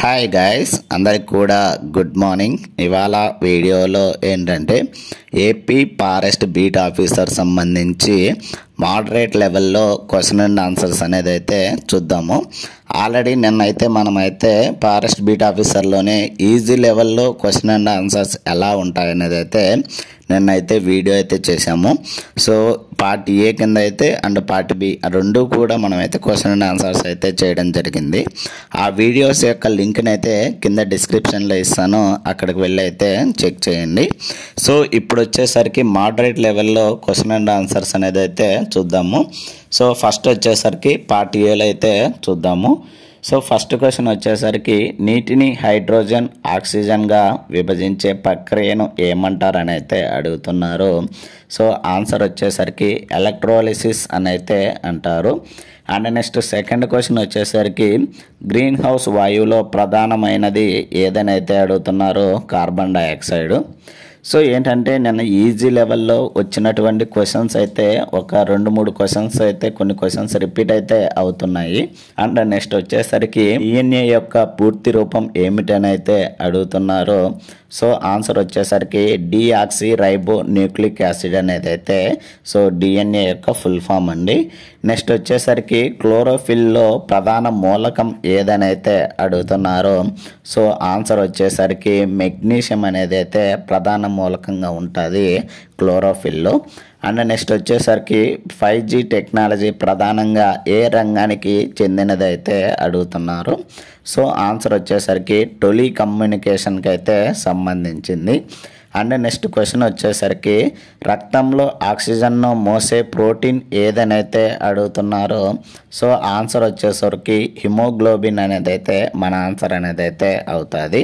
Hi guys, అందరికి కూడా good morning. ఇవాళ వీడియోలో ఏంటంటే ఏపీ ఫారెస్ట్ బీట్ ఆఫీసర్ సంబంధించి మోడరేట్ లెవెల్లో క్వశ్చన్ అండ్ ఆన్సర్స్ అనేది అయితే చూద్దాము. ఆల్రెడీ నిన్నైతే మనమైతే ఫారెస్ట్ బీట్ ఆఫీసర్లోనే ఈజీ లెవెల్లో క్వశ్చన్ అండ్ ఆన్సర్స్ ఎలా ఉంటాయనేది అయితే నిన్నైతే వీడియో అయితే చేసాము. సో పార్ట్ ఏ కింద అయితే అండ్ పార్ట్ బి రెండు కూడా మనమైతే క్వశ్చన్ అండ్ ఆన్సర్స్ అయితే చేయడం జరిగింది. ఆ వీడియోస్ యొక్క లింక్ని అయితే కింద డిస్క్రిప్షన్లో ఇస్తాను, అక్కడికి వెళ్ళి అయితే చెక్ చేయండి. సో ఇప్పుడు వచ్చేసరికి మోడరేట్ లెవెల్లో క్వశ్చన్ అండ్ ఆన్సర్స్ అనేది అయితే చూద్దాము. సో ఫస్ట్ వచ్చేసరికి పార్ట్ ఏలో అయితే చూద్దాము. సో ఫస్ట్ క్వశ్చన్ వచ్చేసరికి నీటిని హైడ్రోజన్ ఆక్సిజన్గా విభజించే ప్రక్రియను ఏమంటారని అయితే అడుగుతున్నారు. సో ఆన్సర్ వచ్చేసరికి ఎలక్ట్రోలిసిస్ అని అయితే అంటారు. అండ్ నెక్స్ట్ సెకండ్ క్వశ్చన్ వచ్చేసరికి గ్రీన్ హౌస్ వాయువులో ప్రధానమైనది ఏదనైతే అడుగుతున్నారు, కార్బన్ డైఆక్సైడ్. సో ఏంటంటే నిన్న ఈజీ లెవెల్లో వచ్చినటువంటి క్వశ్చన్స్ అయితే ఒక 2-3 క్వశ్చన్స్ అయితే కొన్ని క్వశ్చన్స్ రిపీట్ అయితే అవుతున్నాయి. అండ్ నెక్స్ట్ వచ్చేసరికి డిఎన్ఏ యొక్క పూర్తి రూపం ఏమిటని అయితే అడుగుతున్నారు. సో ఆన్సర్ వచ్చేసరికి డిఆక్సీ రైబో న్యూక్లిక్ యాసిడ్ అనేది అయితే సో డిఎన్ఏ యొక్క ఫుల్ ఫామ్ అండి. నెక్స్ట్ వచ్చేసరికి క్లోరోఫిల్లో ప్రధాన మూలకం ఏదనైతే అడుగుతున్నారు. సో ఆన్సర్ వచ్చేసరికి మెగ్నీషియం అనేది అయితే ప్రధాన మూలకంగా ఉంటుంది క్లోరోఫిల్లో. అండ్ నెక్స్ట్ వచ్చేసరికి 5G టెక్నాలజీ ప్రధానంగా ఏ రంగానికి చెందినది అయితే అడుగుతున్నారు. సో ఆన్సర్ వచ్చేసరికి టెలికమ్యూనికేషన్కి అయితే సంబంధించింది. అండ్ నెక్స్ట్ క్వశ్చన్ వచ్చేసరికి రక్తంలో ఆక్సిజన్ను మోసే ప్రోటీన్ ఏదనైతే అడుగుతున్నారో. సో ఆన్సర్ వచ్చేసరికి హిమోగ్లోబిన్ అనేది అయితే మన ఆన్సర్ అనేది అయితే అవుతుంది.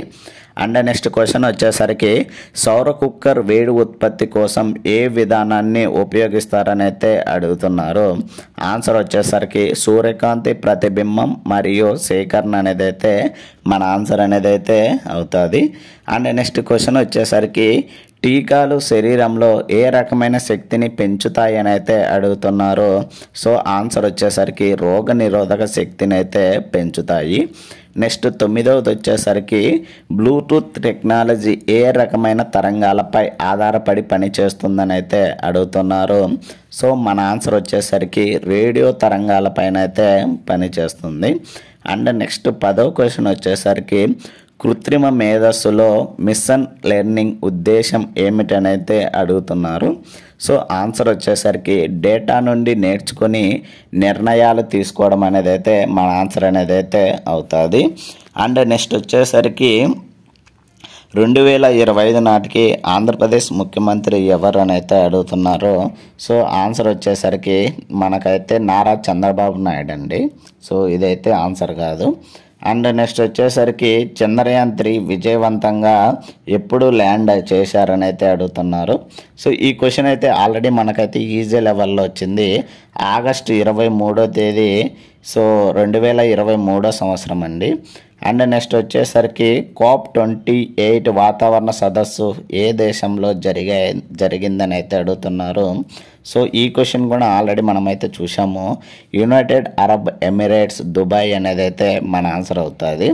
అండ్ నెక్స్ట్ క్వశ్చన్ వచ్చేసరికి సౌర కుక్కర్ వేడి ఉత్పత్తి కోసం ఏ విధానాన్ని ఉపయోగిస్తారని అయితే అడుగుతున్నారు. ఆన్సర్ వచ్చేసరికి సూర్యకాంతి ప్రతిబింబం మరియు సేకరణ అనేది అయితే మన ఆన్సర్ అనేది అయితే అవుతుంది. అండ్ నెక్స్ట్ క్వశ్చన్ వచ్చేసరికి టీకాలు శరీరంలో ఏ రకమైన శక్తిని పెంచుతాయి అని అయితే అడుగుతున్నారు. సో ఆన్సర్ వచ్చేసరికి రోగ నిరోధక శక్తిని అయితే పెంచుతాయి. నెక్స్ట్ 9వది వచ్చేసరికి బ్లూటూత్ టెక్నాలజీ ఏ రకమైన తరంగాలపై ఆధారపడి పనిచేస్తుందని అయితే అడుగుతున్నారు. సో మన ఆన్సర్ వచ్చేసరికి రేడియో తరంగాలపైన అయితే పనిచేస్తుంది. అండ్ నెక్స్ట్ 10వ క్వశ్చన్ వచ్చేసరికి కృత్రిమ మేధస్సులో మిషన్ లెర్నింగ్ ఉద్దేశం ఏమిటనైతే అడుగుతున్నారు. సో ఆన్సర్ వచ్చేసరికి డేటా నుండి నేర్చుకొని నిర్ణయాలు తీసుకోవడం అనేది అయితే మన ఆన్సర్ అనేది అయితే అవుతుంది. అండ్ నెక్స్ట్ వచ్చేసరికి 2025 నాటికి ఆంధ్రప్రదేశ్ ముఖ్యమంత్రి ఎవరు అని అయితే అడుగుతున్నారు. సో ఆన్సర్ వచ్చేసరికి మనకైతే నారా చంద్రబాబు నాయుడు అండి. సో ఇదైతే ఆన్సర్ కాదు. అండ్ నెక్స్ట్ వచ్చేసరికి చంద్రయాన్ 3 విజయవంతంగా ఎప్పుడు ల్యాండ్ చేశారని అయితే అడుగుతున్నారు. సో ఈ క్వశ్చన్ అయితే ఆల్రెడీ మనకైతే ఈజీ లెవెల్లో వచ్చింది. ఆగస్టు 23వ తేదీ సో 2023 సంవత్సరం అండి. అండ్ నెక్స్ట్ వచ్చేసరికి COP28 వాతావరణ సదస్సు ఏ దేశంలో జరిగిందని అయితే అడుగుతున్నారు. సో ఈ క్వశ్చన్ కూడా ఆల్రెడీ మనమైతే చూసాము. యునైటెడ్ అరబ్ ఎమిరేట్స్ దుబాయ్ అనేది అయితే మన ఆన్సర్ అవుతుంది.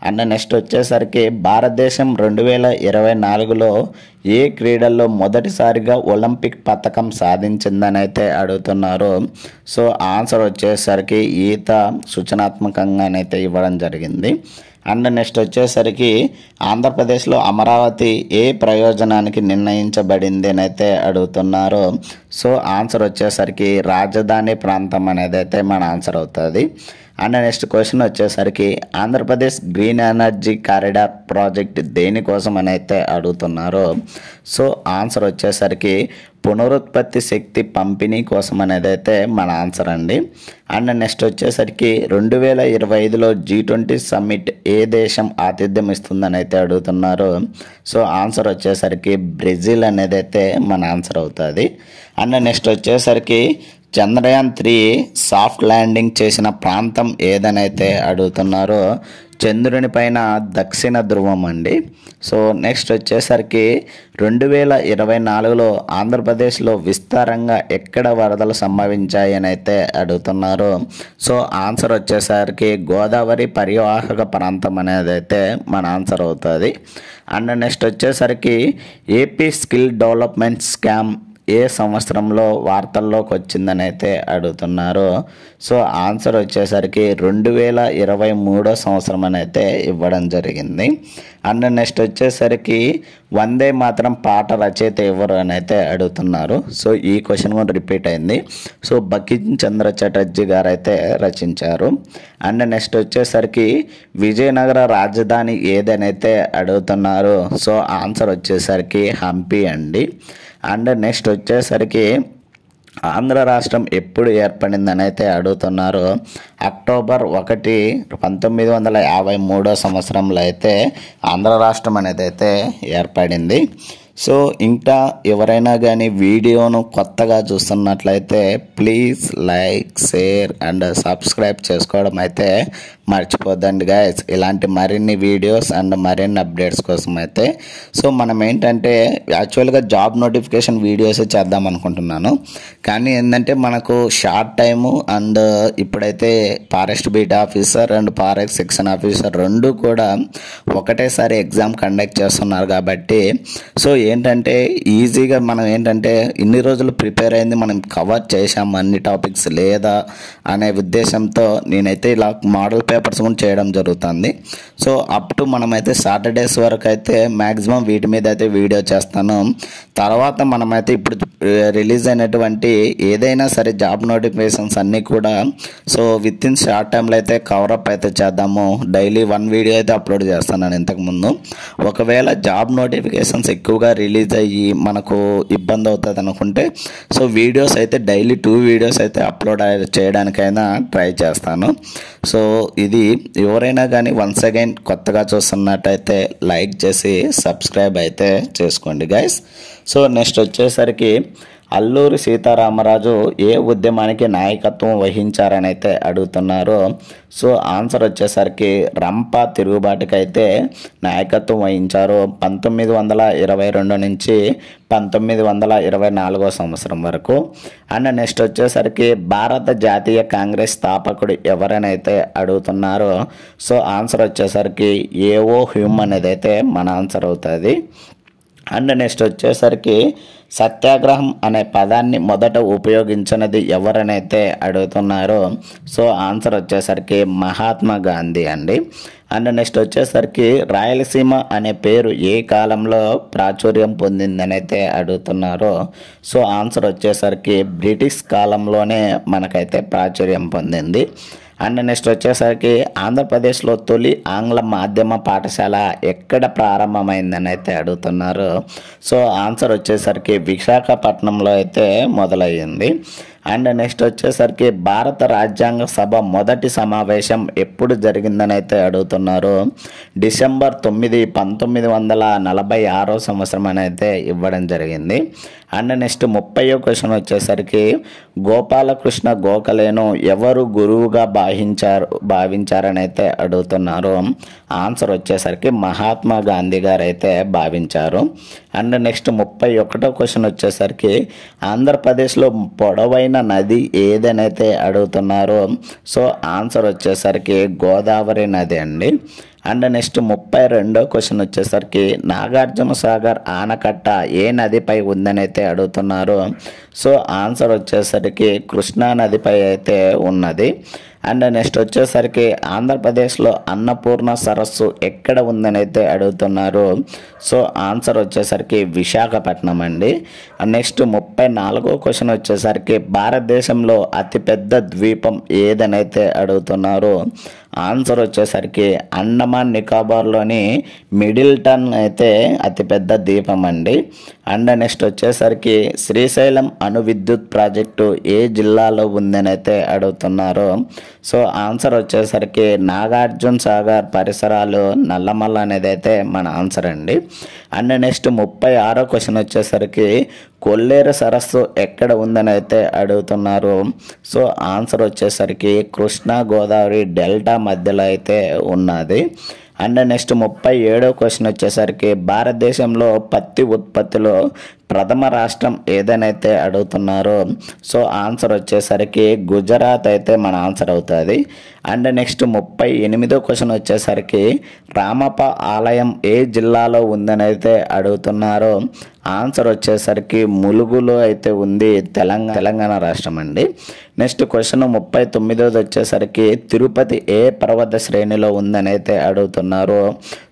అండ్ నెక్స్ట్ వచ్చేసరికి భారతదేశం 2024లో ఏ క్రీడల్లో మొదటిసారిగా ఒలింపిక్ పథకం సాధించిందని అయితే అడుగుతున్నారు. సో ఆన్సర్ వచ్చేసరికి ఈత సూచనాత్మకంగానైతే ఇవ్వడం జరిగింది. అండ్ నెక్స్ట్ వచ్చేసరికి ఆంధ్రప్రదేశ్లో అమరావతి ఏ ప్రయోజనానికి నిర్ణయించబడింది అని అయితే అడుగుతున్నారు. సో ఆన్సర్ వచ్చేసరికి రాజధాని ప్రాంతం అనేది అయితే మన ఆన్సర్ అవుతుంది. అండ్ నెక్స్ట్ క్వశ్చన్ వచ్చేసరికి Andhra Pradesh green energy corridor project దేనికోసం అని అయితే అడుగుతున్నారు. సో ఆన్సర్ వచ్చేసరికి పునరుత్పత్తి శక్తి పంపిణీ కోసం అనేది అయితే మన ఆన్సర్ అండి. అండ్ నెక్స్ట్ వచ్చేసరికి 2025లో G20 సమ్మిట్ ఏ దేశం ఆతిథ్యం ఇస్తుందని అయితే అడుగుతున్నారు. సో ఆన్సర్ వచ్చేసరికి బ్రెజిల్ అనేది అయితే మన ఆన్సర్ అవుతుంది. అండ్ నెక్స్ట్ వచ్చేసరికి చంద్రయాన్ 3 సాఫ్ట్ ల్యాండింగ్ చేసిన ప్రాంతం ఏదనైతే అడుగుతున్నారో. చంద్రుని పైన దక్షిణ ధ్రువం అండి. సో నెక్స్ట్ వచ్చేసరికి 2024లో ఆంధ్రప్రదేశ్లో విస్తారంగా ఎక్కడ వరదలు సంభవించాయి అని అయితే అడుగుతున్నారు. సో ఆన్సర్ వచ్చేసరికి గోదావరి పరివాహక ప్రాంతం అనేది అయితే మన ఆన్సర్ అవుతుంది. అండ్ నెక్స్ట్ వచ్చేసరికి ఏపీ స్కిల్ డెవలప్మెంట్ స్కామ్ ఏ సంవత్సరంలో వార్తల్లోకి వచ్చిందని అయితే అడుగుతున్నారు. సో ఆన్సర్ వచ్చేసరికి 2023 సంవత్సరం అని అయితే ఇవ్వడం జరిగింది. అండ్ నెక్స్ట్ వచ్చేసరికి వందే మాత్రం పాట రచయిత ఎవరు అని అయితే అడుగుతున్నారు. సో ఈ క్వశ్చన్ కూడా రిపీట్ అయింది. సో బంకిం చంద్ర చటర్జీ గారు అయితే రచించారు. అండ్ నెక్స్ట్ వచ్చేసరికి విజయనగర రాజధాని ఏదని అయితే అడుగుతున్నారు. సో ఆన్సర్ వచ్చేసరికి హంపి అండి. అండ్ నెక్స్ట్ వచ్చేసరికి ఆంధ్ర రాష్ట్రం ఎప్పుడు ఏర్పడిందని అయితే అడుగుతున్నారు. అక్టోబర్ 1, 1953 సంవత్సరంలో అయితే ఆంధ్ర రాష్ట్రం అనేది అయితే ఏర్పడింది. సో ఇంకా ఎవరైనా కానీ వీడియోను కొత్తగా చూస్తున్నట్లయితే please like, share and subscribe చేసుకోవడం అయితే మర్చిపోద్దండి గైస్. ఇలాంటి మరిన్ని వీడియోస్ అండ్ మరిన్ని అప్డేట్స్ కోసం అయితే. సో మనం ఏంటంటే యాక్చువల్గా జాబ్ నోటిఫికేషన్ వీడియోస్ చేద్దాం అనుకుంటున్నాను. కానీ ఏంటంటే మనకు షార్ట్ టైము అండ్ ఇప్పుడైతే forest beat officer and forest section officer రెండు కూడా ఒకటేసారి ఎగ్జామ్ కండక్ట్ చేస్తున్నారు కాబట్టి సో ఏంటంటే ఈజీగా మనం ఏంటంటే ఇన్ని రోజులు ప్రిపేర్ అయింది మనం కవర్ చేసాం అన్ని టాపిక్స్ లేదా అనే ఉద్దేశంతో నేనైతే ఇలా మోడల్ పేపర్స్ కూడా చేయడం జరుగుతుంది. సో అప్ టు మనమైతే సాటర్డేస్ వరకు అయితే మ్యాక్సిమం వీటి మీద అయితే వీడియో చేస్తాను. తర్వాత మనమైతే ఇప్పుడు రిలీజ్ అయినటువంటి ఏదైనా సరే జాబ్ నోటిఫికేషన్స్ అన్నీ కూడా సో విత్ ఇన్ షార్ట్ టైంలో అయితే కవరప్ అయితే చేద్దాము. డైలీ 1 వీడియో అయితే అప్లోడ్ చేస్తాను ఇంతకుముందు. ఒకవేళ జాబ్ నోటిఫికేషన్స్ ఎక్కువగా రిలీజ్ అయ్యి మనకు ఇబ్బంది అవుతుంది అనుకుంటే సో వీడియోస్ అయితే డైలీ 2 వీడియోస్ అయితే అప్లోడ్ చేయడానికైనా ట్రై చేస్తాను. సో ఇది ఎవరైనా కానీ వన్స్ అగైన్ కొత్తగా చూస్తున్నట్టయితే లైక్ చేసి సబ్స్క్రైబ్ అయితే చేసుకోండి గైస్. సో నెక్స్ట్ వచ్చేసరికి అల్లూరి సీతారామరాజు ఏ ఉద్యమానికి నాయకత్వం వహించారని అయితే అడుగుతున్నారు. సో ఆన్సర్ వచ్చేసరికి రంపా తిరుగుబాటుకి అయితే నాయకత్వం వహించారు 1922 నుంచి 1924 సంవత్సరం వరకు. అండ్ నెక్స్ట్ వచ్చేసరికి భారత జాతీయ కాంగ్రెస్ స్థాపకుడు ఎవరనైతే అడుగుతున్నారు. సో ఆన్సర్ వచ్చేసరికి ఏఓ హ్యూమ్ అనేది అయితే మన ఆన్సర్ అవుతుంది. అండ్ నెక్స్ట్ వచ్చేసరికి సత్యాగ్రహం అనే పదాన్ని మొదట ఉపయోగించినది ఎవరనైతే అడుగుతున్నారు. సో ఆన్సర్ వచ్చేసరికి మహాత్మా గాంధీ అండి. అండ్ నెక్స్ట్ వచ్చేసరికి రాయలసీమ అనే పేరు ఏ కాలంలో ప్రాచుర్యం పొందిందని అయితే అడుగుతున్నారు. సో ఆన్సర్ వచ్చేసరికి బ్రిటిష్ కాలంలోనే మనకైతే ప్రాచుర్యం పొందింది. అండ్ నెక్స్ట్ వచ్చేసరికి ఆంధ్రప్రదేశ్లో తొలి ఆంగ్ల మాధ్యమ పాఠశాల ఎక్కడ ప్రారంభమైందని అయితే అడుగుతున్నారు. సో ఆన్సర్ వచ్చేసరికి విశాఖపట్నంలో అయితే మొదలయ్యింది. అండ్ నెక్స్ట్ వచ్చేసరికి భారత రాజ్యాంగ సభ మొదటి సమావేశం ఎప్పుడు జరిగిందని అయితే అడుగుతున్నారు. డిసెంబర్ 9, 1946 సంవత్సరం అని అయితే ఇవ్వడం జరిగింది. అండ్ నెక్స్ట్ 30వ క్వశ్చన్ వచ్చేసరికి గోపాలకృష్ణ గోఖలేను ఎవరు గురువుగా భావించారని అయితే అడుగుతున్నారు. ఆన్సర్ వచ్చేసరికి మహాత్మా గాంధీ గారు అయితే భావించారు. అండ్ నెక్స్ట్ 31వ క్వశ్చన్ వచ్చేసరికి ఆంధ్రప్రదేశ్లో పొడవైన నది ఏదని అయితే అడుగుతున్నారు. సో ఆన్సర్ వచ్చేసరికి గోదావరి నది అండి. అండ్ నెక్స్ట్ 32వ క్వశ్చన్ వచ్చేసరికి నాగార్జున సాగర్ ఆనకట్ట ఏ నదిపై ఉందని అయితే అడుగుతున్నారు. సో ఆన్సర్ వచ్చేసరికి కృష్ణా నదిపై అయితే ఉన్నది. అండ్ నెక్స్ట్ వచ్చేసరికి ఆంధ్రప్రదేశ్లో అన్నపూర్ణ సరస్సు ఎక్కడ ఉందని అయితే అడుగుతున్నారు. సో ఆన్సర్ వచ్చేసరికి విశాఖపట్నం అండి. నెక్స్ట్ 34వ క్వశ్చన్ వచ్చేసరికి భారతదేశంలో అతిపెద్ద ద్వీపం ఏదని అయితే అడుగుతున్నారు. ఆన్సర్ వచ్చేసరికి అండమాన్ నికోబార్లోని మిడిల్టన్ అయితే అతిపెద్ద ద్వీపం అండి. అండ్ నెక్స్ట్ వచ్చేసరికి శ్రీశైలం అణు విద్యుత్ ప్రాజెక్టు ఏ జిల్లాలో ఉందని అయితే అడుగుతున్నారు. సో ఆన్సర్ వచ్చేసరికి నాగార్జున సాగర్ పరిసరాలు నల్లమల్ల అనేది అయితే మన ఆన్సర్ అండి. అండ్ నెక్స్ట్ 36వ క్వశ్చన్ వచ్చేసరికి కొల్లేరు సరస్సు ఎక్కడ ఉందని అయితే అడుగుతున్నారు. సో ఆన్సర్ వచ్చేసరికి కృష్ణా గోదావరి డెల్టా మధ్యలో అయితే ఉన్నది. అండ్ నెక్స్ట్ 37వ క్వశ్చన్ వచ్చేసరికి భారతదేశంలో పత్తి ఉత్పత్తిలో ప్రథమ రాష్ట్రం ఏదైతే అడుగుతున్నారో సో ఆన్సర్ వచ్చేసరికి గుజరాత్ అయితే మన ఆన్సర్ అవుతుంది. అండ్ నెక్స్ట్ 38వ క్వశ్చన్ వచ్చేసరికి రామప్ప ఆలయం ఏ జిల్లాలో ఉందని అయితే అడుగుతున్నారో ఆన్సర్ వచ్చేసరికి ములుగులో అయితే ఉంది, తెలంగాణ రాష్ట్రం అండి. నెక్స్ట్ క్వశ్చన్ 39ది వచ్చేసరికి తిరుపతి ఏ పర్వత శ్రేణిలో ఉందని అయితే అడుగుతున్నారు.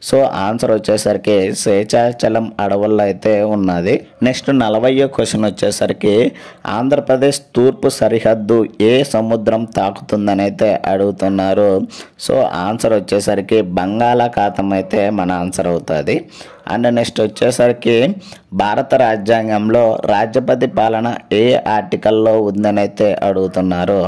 సో ఆన్సర్ వచ్చేసరికి శేషాచలం అడవుల్లో అయితే ఉన్నది. నెక్స్ట్ 40వ క్వశ్చన్ వచ్చేసరికి ఆంధ్రప్రదేశ్ తూర్పు సరిహద్దు ఏ సముద్రం తాకుతుందని అయితే అడుగుతున్నారు. సో ఆన్సర్ వచ్చేసరికి బంగాళాఖాతం అయితే మన ఆన్సర్ అవుతుంది. అండ్ నెక్స్ట్ వచ్చేసరికి భారత రాజ్యాంగంలో రాష్ట్రపతి పాలన ఏ ఆర్టికల్లో ఉందని అయితే అడుగుతున్నారు.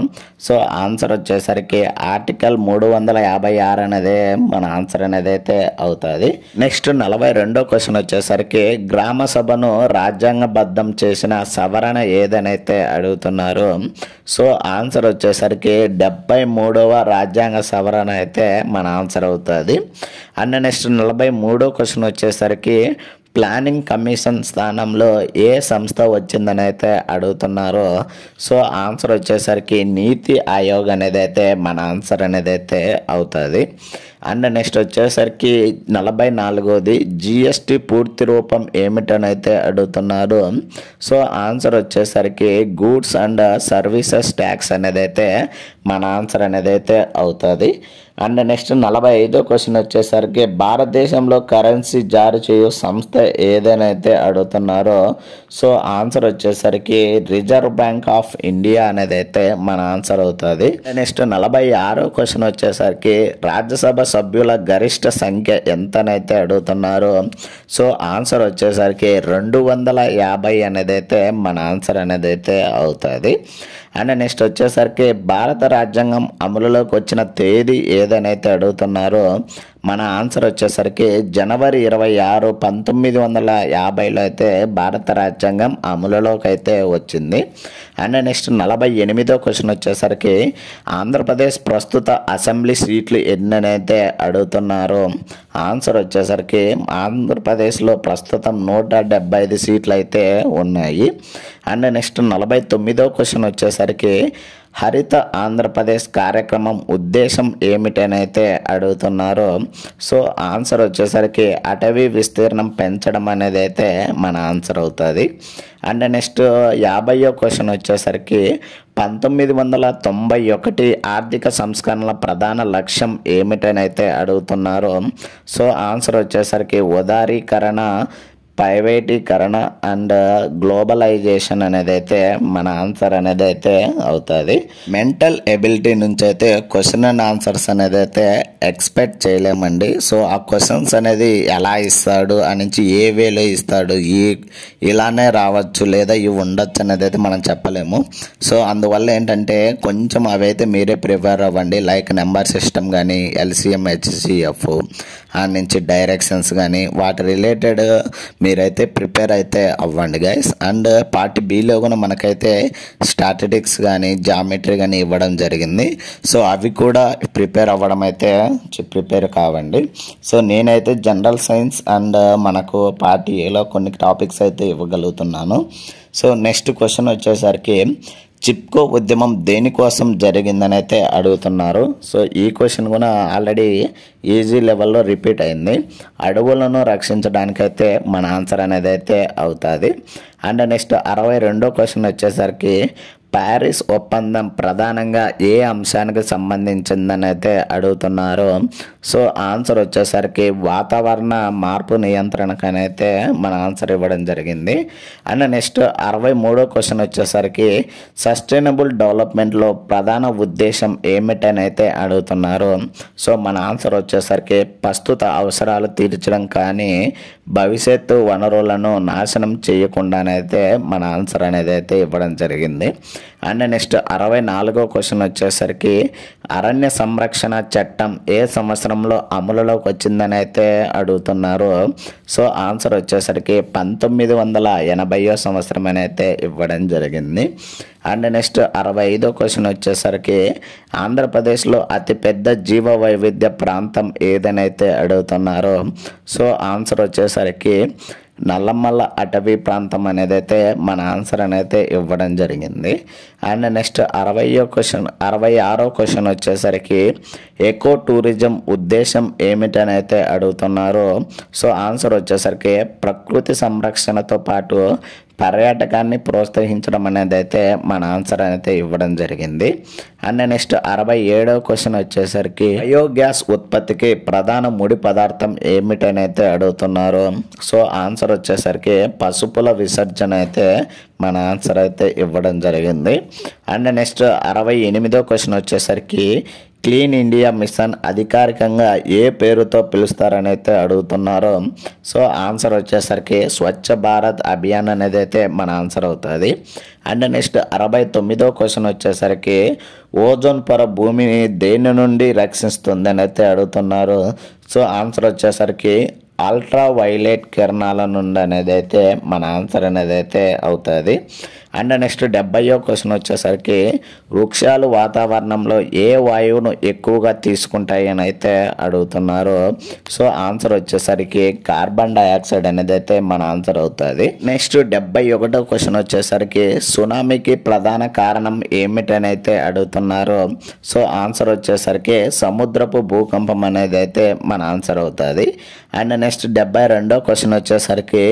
సో ఆన్సర్ వచ్చేసరికి ఆర్టికల్ 356 అనేది మన ఆన్సర్ అనేది అయితే అవుతుంది. నెక్స్ట్ 42వ క్వశ్చన్ వచ్చేసరికి గ్రామ సభను రాజ్యాంగబద్ధం చేసిన సవరణ ఏదనైతే అడుగుతున్నారు. సో ఆన్సర్ వచ్చేసరికి 73వ రాజ్యాంగ సవరణ అయితే మన ఆన్సర్ అవుతుంది. అండ్ నెక్స్ట్ 43వ క్వశ్చన్ వచ్చేసరికి ప్లానింగ్ కమిషన్ స్థానంలో ఏ సంస్థ వచ్చిందని అయితే అడుగుతున్నారు. సో ఆన్సర్ వచ్చేసరికి నీతి ఆయోగ్ అనేది అయితే మన ఆన్సర్ అనేది అయితే అవుతుంది. అండ్ నెక్స్ట్ వచ్చేసరికి 44వది జిఎస్టి పూర్తి రూపం ఏమిటని అయితే అడుగుతున్నారు. సో ఆన్సర్ వచ్చేసరికి గూడ్స్ అండ్ సర్వీసెస్ ట్యాక్స్ అనేది అయితే మన ఆన్సర్ అనేది అయితే అవుతుంది. అండ్ నెక్స్ట్ 45వ క్వశ్చన్ వచ్చేసరికి భారతదేశంలో కరెన్సీ జారీ చేయు సంస్థ ఏదైతే అడుగుతున్నారో సో ఆన్సర్ వచ్చేసరికి రిజర్వ్ బ్యాంక్ ఆఫ్ ఇండియా అనేది అయితే మన ఆన్సర్ అవుతుంది. నెక్స్ట్ 46వ క్వశ్చన్ వచ్చేసరికి రాజ్యసభ సభ్యుల గరిష్ట సంఖ్య ఎంతనైతే అడుగుతున్నారు. సో ఆన్సర్ వచ్చేసరికి 250 అనేది అయితే మన ఆన్సర్ అనేది అయితే అవుతుంది. అండ్ నెక్స్ట్ వచ్చేసరికి భారత రాజ్యాంగం అమలులోకి వచ్చిన తేదీ ఏదైతే అడుగుతున్నారో మన ఆన్సర్ వచ్చేసరికి జనవరి 26, 1950లో అయితే భారత రాజ్యాంగం అమలులోకి అయితే వచ్చింది. అండ్ నెక్స్ట్ 48వ క్వశ్చన్ వచ్చేసరికి ఆంధ్రప్రదేశ్ ప్రస్తుత అసెంబ్లీ సీట్లు ఎన్నైతే అడుగుతున్నారు. ఆన్సర్ వచ్చేసరికి ఆంధ్రప్రదేశ్లో ప్రస్తుతం 175 సీట్లు అయితే ఉన్నాయి. అండ్ నెక్స్ట్ 49వ క్వశ్చన్ వచ్చేసరికి హరిత ఆంధ్రప్రదేశ్ కార్యక్రమం ఉద్దేశం ఏమిటనైతే అడుగుతున్నారు. సో ఆన్సర్ వచ్చేసరికి అటవీ విస్తీర్ణం పెంచడం అనేది అయితే మన ఆన్సర్ అవుతుంది. అండ్ నెక్స్ట్ 50వ క్వశ్చన్ వచ్చేసరికి 1991 ఆర్థిక సంస్కరణల ప్రధాన లక్ష్యం ఏమిటనైతే అడుగుతున్నారు. సో ఆన్సర్ వచ్చేసరికి ఉదారీకరణ, ప్రైవేటీకరణ అండ్ గ్లోబలైజేషన్ అనేది అయితే మన ఆన్సర్ అనేది అయితే అవుతుంది. మెంటల్ ఎబిలిటీ నుంచి అయితే క్వశ్చన్ అండ్ ఆన్సర్స్ అనేది అయితే ఎక్స్పెక్ట్ చేయలేమండి. సో ఆ క్వశ్చన్స్ అనేది ఎలా ఇస్తాడు అని ఏ వేలో ఇస్తాడు, ఇలానే రావచ్చు లేదా ఇవి ఉండొచ్చు అనేది అయితే మనం చెప్పలేము. సో అందువల్ల ఏంటంటే కొంచెం అవైతే మీరే ప్రిపేర్ అవ్వండి. లైక్ నెంబర్ సిస్టమ్ కానీ, ఎల్సిఎం, హెచ్సిఎఫ్ నుంచి డైరెక్షన్స్ కానీ వాటి రిలేటెడ్ మీరైతే ప్రిపేర్ అయితే అవ్వండి గైస్. అండ్ పార్ట్ బిలో కూడా మనకైతే స్టాటిస్టిక్స్ కానీ, జామెట్రీ కానీ ఇవ్వడం జరిగింది. సో అవి కూడా ప్రిపేర్ అవ్వడం అయితే ప్రిపేర్ కావండి. సో నేనైతే జనరల్ సైన్స్ అండ్ మనకు పార్ట్ ఏలో కొన్ని టాపిక్స్ అయితే ఇవ్వగలుగుతున్నాను. సో నెక్స్ట్ క్వశ్చన్ వచ్చేసరికి చిప్కో ఉద్యమం దేనికోసం జరిగిందని అయితే అడుగుతున్నారు. సో ఈ క్వశ్చన్ కూడా ఆల్రెడీ ఈజీ లెవెల్లో రిపీట్ అయింది. అడవులను రక్షించడానికైతే మన ఆన్సర్ అనేది అయితే అవుతుంది. అండ్ నెక్స్ట్ 62వ క్వశ్చన్ వచ్చేసరికి ప్యారిస్ ఒప్పందం ప్రధానంగా ఏ అంశానికి సంబంధించిందని అయితే అడుగుతున్నారు. సో ఆన్సర్ వచ్చేసరికి వాతావరణ మార్పు నియంత్రణకనైతే మన ఆన్సర్ ఇవ్వడం జరిగింది. అండ్ నెక్స్ట్ 63వ క్వశ్చన్ వచ్చేసరికి సస్టైనబుల్ డెవలప్మెంట్లో ప్రధాన ఉద్దేశం ఏమిటని అయితే అడుగుతున్నారు. సో మన ఆన్సర్ వచ్చేసరికి ప్రస్తుత అవసరాలు తీర్చడం కానీ భవిష్యత్తు వనరులను నాశనం చేయకుండానైతే మన ఆన్సర్ అనేది అయితే ఇవ్వడం జరిగింది. అండ్ నెక్స్ట్ 64వ క్వశ్చన్ వచ్చేసరికి అరణ్య సంరక్షణ చట్టం ఏ సంవత్సరంలో అమలులోకి వచ్చిందని అయితే అడుగుతున్నారు. సో ఆన్సర్ వచ్చేసరికి 1980వ సంవత్సరం అని అయితే ఇవ్వడం జరిగింది. అండ్ నెక్స్ట్ 65వ క్వశ్చన్ వచ్చేసరికి ఆంధ్రప్రదేశ్లో అతిపెద్ద జీవ వైవిధ్య ప్రాంతం ఏదని అయితే అడుగుతున్నారు. సో ఆన్సర్ వచ్చేసరికి నల్లమల్ల అటవీ ప్రాంతం అనేది అయితే మన ఆన్సర్ అనేది ఇవ్వడం జరిగింది. అండ్ నెక్స్ట్ 66వ క్వశ్చన్ వచ్చేసరికి ఎకో టూరిజం ఉద్దేశం ఏమిటని అయితే అడుగుతున్నారు. సో ఆన్సర్ వచ్చేసరికి ప్రకృతి సంరక్షణతో పాటు పర్యాటకాన్ని ప్రోత్సహించడం అనేది అయితే మన ఆన్సర్ అయితే ఇవ్వడం జరిగింది. అండ్ నెక్స్ట్ 67వ క్వశ్చన్ వచ్చేసరికి బయోగ్యాస్ ఉత్పత్తికి ప్రధాన ముడి పదార్థం ఏమిటని అయితే అడుగుతున్నారు. సో ఆన్సర్ వచ్చేసరికి పసుపుల విసర్జన అయితే మన ఆన్సర్ అయితే ఇవ్వడం జరిగింది. అండ్ నెక్స్ట్ 68వ క్వశ్చన్ వచ్చేసరికి క్లీన్ ఇండియా మిషన్ అధికారికంగా ఏ పేరుతో పిలుస్తారని అయితే అడుగుతున్నారు. సో ఆన్సర్ వచ్చేసరికి స్వచ్ఛ భారత్ అభియాన్ అనేది అయితే మన ఆన్సర్ అవుతుంది. అండ్ నెక్స్ట్ 69వ క్వశ్చన్ వచ్చేసరికి ఓజోన్ పొర భూమిని దేని నుండి రక్షిస్తుంది అని అయితే అడుగుతున్నారు. సో ఆన్సర్ వచ్చేసరికి అల్ట్రా వైలెట్ కిరణాల నుండి అనేది అయితే మన ఆన్సర్ అనేది అయితే అవుతుంది. అండ్ నెక్స్ట్ 70వ క్వశ్చన్ వచ్చేసరికి వృక్షాలు వాతావరణంలో ఏ వాయువును ఎక్కువగా తీసుకుంటాయి అని అయితే అడుగుతున్నారు. సో ఆన్సర్ వచ్చేసరికి కార్బన్ డైఆక్సైడ్ అనేది అయితే మన ఆన్సర్ అవుతుంది. నెక్స్ట్ 71వ క్వశ్చన్ వచ్చేసరికి సునామీకి ప్రధాన కారణం ఏమిటని అయితే అడుగుతున్నారు. సో ఆన్సర్ వచ్చేసరికి సముద్రపు భూకంపం అనేది అయితే మన ఆన్సర్ అవుతుంది. అండ్ నెక్స్ట్ 72వ క్వశ్చన్ వచ్చేసరికి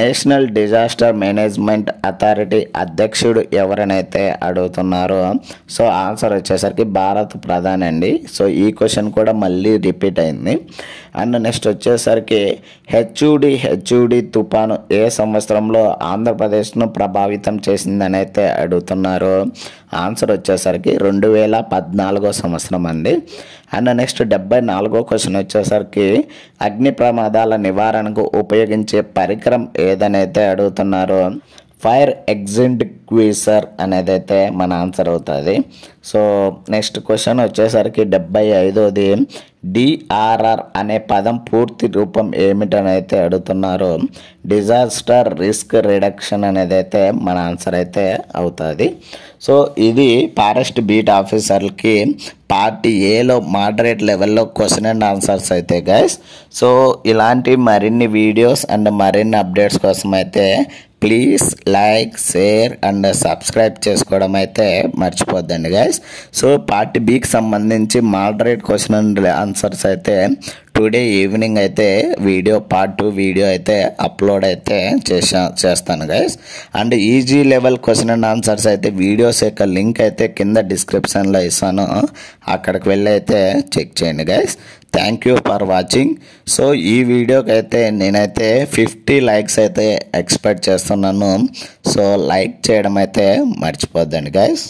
నేషనల్ డిజాస్టర్ మేనేజ్మెంట్ అథారిటీ అధ్యక్షుడు ఎవరనైతే అడుగుతున్నారు. సో ఆన్సర్ వచ్చేసరికి భారత ప్రధాని అండి. సో ఈ క్వశ్చన్ కూడా మళ్ళీ రిపీట్ అయింది. అండ్ నెక్స్ట్ వచ్చేసరికి హెచ్యుడి తుఫాను ఏ సంవత్సరంలో ఆంధ్రప్రదేశ్ను ప్రభావితం చేసిందని అయితే అడుగుతున్నారు. ఆన్సర్ వచ్చేసరికి 2014వ సంవత్సరం అండి. అండ్ నెక్స్ట్ 74వ క్వశ్చన్ వచ్చేసరికి అగ్ని ప్రమాదాల నివారణకు ఉపయోగించే పరికరం ఏదనైతే అడుగుతున్నారు. ఫైర్ ఎగ్జింక్విషర్ అనేది అయితే మన ఆన్సర్ అవుతుంది. సో నెక్స్ట్ క్వశ్చన్ వచ్చేసరికి 75వది డిఆర్ఆర్ అనే పదం పూర్తి రూపం ఏమిటని అయితే అడుగుతున్నారు. డిజాస్టర్ రిస్క్ రిడక్షన్ అనేది అయితే మన ఆన్సర్ అయితే అవుతుంది. సో ఇది ఫారెస్ట్ బీట్ ఆఫీసర్కి పార్ట్ ఏలో మోడరేట్ లెవెల్లో క్వశ్చన్ అండ్ ఆన్సర్స్ అయితే గైస్. సో ఇలాంటి మరిన్ని వీడియోస్ అండ్ మరిన్ని అప్డేట్స్ కోసం అయితే please like, share and subscribe చేసుకోవడం అయితే మర్చిపోద్దండి గైస్. సో పార్ట్ బికి సంబంధించి మోడరేట్ క్వశ్చన్ అండ్ ఆన్సర్స్ అయితే టుడే ఈవినింగ్ అయితే పార్ట్ 2 వీడియో అయితే అప్లోడ్ అయితే చేస్తాను guys. And easy level question and answers అయితే వీడియోస్ యొక్క లింక్ అయితే కింద డిస్క్రిప్షన్లో ఇస్తాను, అక్కడికి వెళ్ళి అయితే చెక్ చేయండి guys. Thank you for watching. So ఈ వీడియోకి అయితే నేనైతే 50 లైక్స్ అయితే ఎక్స్పెక్ట్ చేస్తున్నాను. సో లైక్ చేయడం అయితే మర్చిపోద్దండి గైస్.